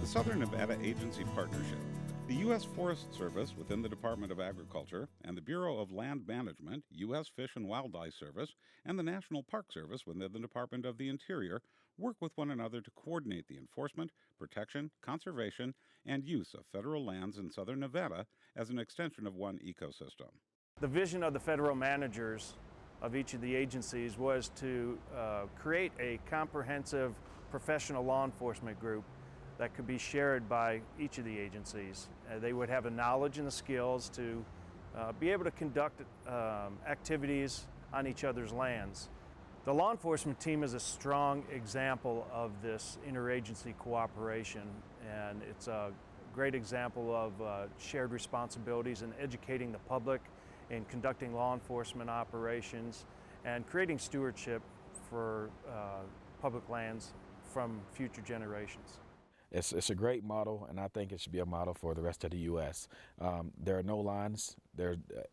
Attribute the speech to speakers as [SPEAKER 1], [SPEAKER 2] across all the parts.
[SPEAKER 1] Southern Nevada Agency Partnership. The U.S. Forest Service within the Department of Agriculture and the Bureau of Land Management, U.S. Fish and Wildlife Service, and the National Park Service within the Department of the Interior work with one another to coordinate the enforcement, protection, conservation, and use of federal lands in southern Nevada as an extension of one ecosystem.
[SPEAKER 2] The vision of the federal managers of each of the agencies was to create a comprehensive professional law enforcement group that could be shared by each of the agencies. They would have the knowledge and the skills to be able to conduct activities on each other's lands. The law enforcement team is a strong example of this interagency cooperation, and it's a great example of shared responsibilities in educating the public, in conducting law enforcement operations, and creating stewardship for public lands from future generations.
[SPEAKER 3] It's a great model, and I think it should be a model for the rest of the U.S. There are no lines.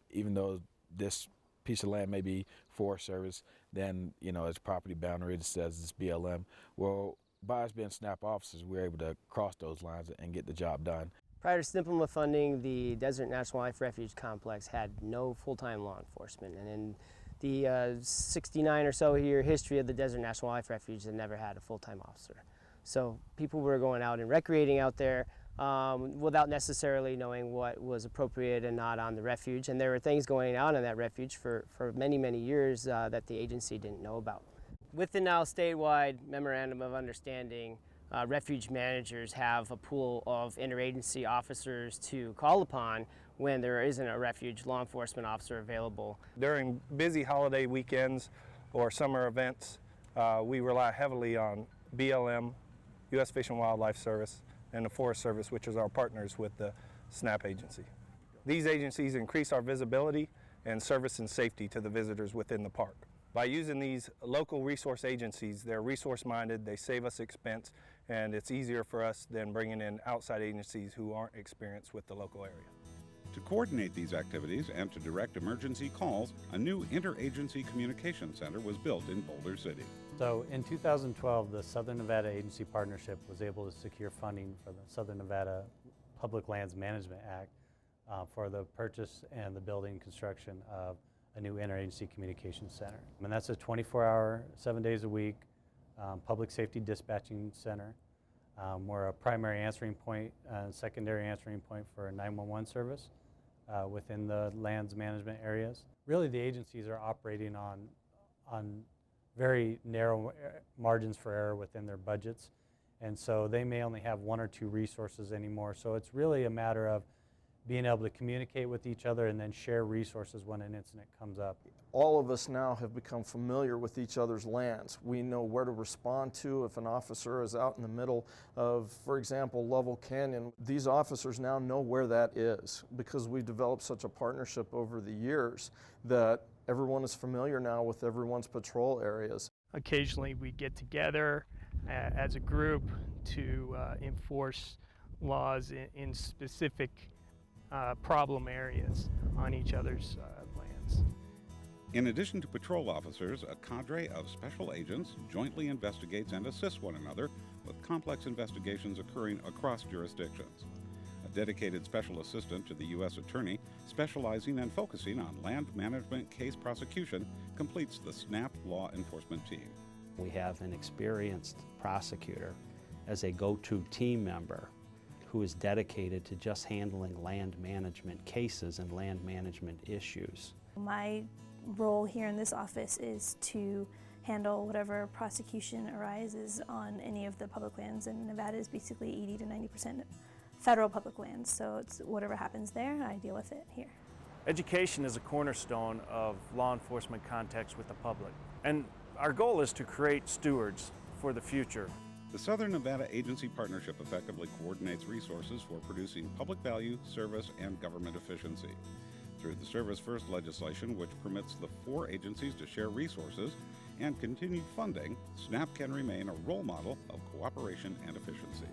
[SPEAKER 3] Even though this piece of land may be Forest Service, then its property boundary, it says it's BLM. Well, by us being SNAP officers, we're able to cross those lines and get the job done.
[SPEAKER 4] Prior to SNPLMA funding, the Desert National Wildlife Refuge Complex had no full-time law enforcement, and in the 69 or so year history of the Desert National Wildlife Refuge, they never had a full-time officer. So people were going out and recreating out there without necessarily knowing what was appropriate and not on the refuge. And there were things going on in that refuge for many, many years that the agency didn't know about. With the now statewide Memorandum of Understanding, refuge managers have a pool of interagency officers to call upon when there isn't a refuge law enforcement officer available.
[SPEAKER 5] During busy holiday weekends or summer events, we rely heavily on BLM, U.S. Fish and Wildlife Service, and the Forest Service, which is our partners with the SNAP agency. These agencies increase our visibility and service and safety to the visitors within the park. By using these local resource agencies, they're resource-minded, they save us expense, and it's easier for us than bringing in outside agencies who aren't experienced with the local area.
[SPEAKER 1] To coordinate these activities and to direct emergency calls, a new interagency communication center was built in Boulder City.
[SPEAKER 6] So in 2012, the Southern Nevada Agency Partnership was able to secure funding for the Southern Nevada Public Lands Management Act for the purchase and the building construction of a new interagency communication center. And that's a 24-hour, 7 days a week public safety dispatching center. We're a primary answering point and secondary answering point for a 911 service within the lands management areas. Really, the agencies are operating on very narrow margins for error within their budgets, and so they may only have one or two resources anymore. So it's really a matter of being able to communicate with each other and then share resources when an incident comes up.
[SPEAKER 7] All of us now have become familiar with each other's lands. We know where to respond to if an officer is out in the middle of, for example, Lovell Canyon. These officers now know where that is because we've developed such a partnership over the years that everyone is familiar now with everyone's patrol areas.
[SPEAKER 8] Occasionally we get together as a group to enforce laws in specific problem areas on each other's lands.
[SPEAKER 1] In addition to patrol officers, a cadre of special agents jointly investigates and assists one another with complex investigations occurring across jurisdictions. A dedicated special assistant to the U.S. Attorney, specializing and focusing on land management case prosecution, completes the SNAP law enforcement team.
[SPEAKER 9] We have an experienced prosecutor as a go-to team member who is dedicated to just handling land management cases and land management issues.
[SPEAKER 10] My role here in this office is to handle whatever prosecution arises on any of the public lands, and Nevada is basically 80 to 90% federal public lands, so it's whatever happens there, I deal with it here.
[SPEAKER 2] Education is a cornerstone of law enforcement contacts with the public, and our goal is to create stewards for the future.
[SPEAKER 1] The Southern Nevada Agency Partnership effectively coordinates resources for producing public value, service, and government efficiency. Through the Service First legislation, which permits the 4 agencies to share resources, and continued funding, SNAP can remain a role model of cooperation and efficiency.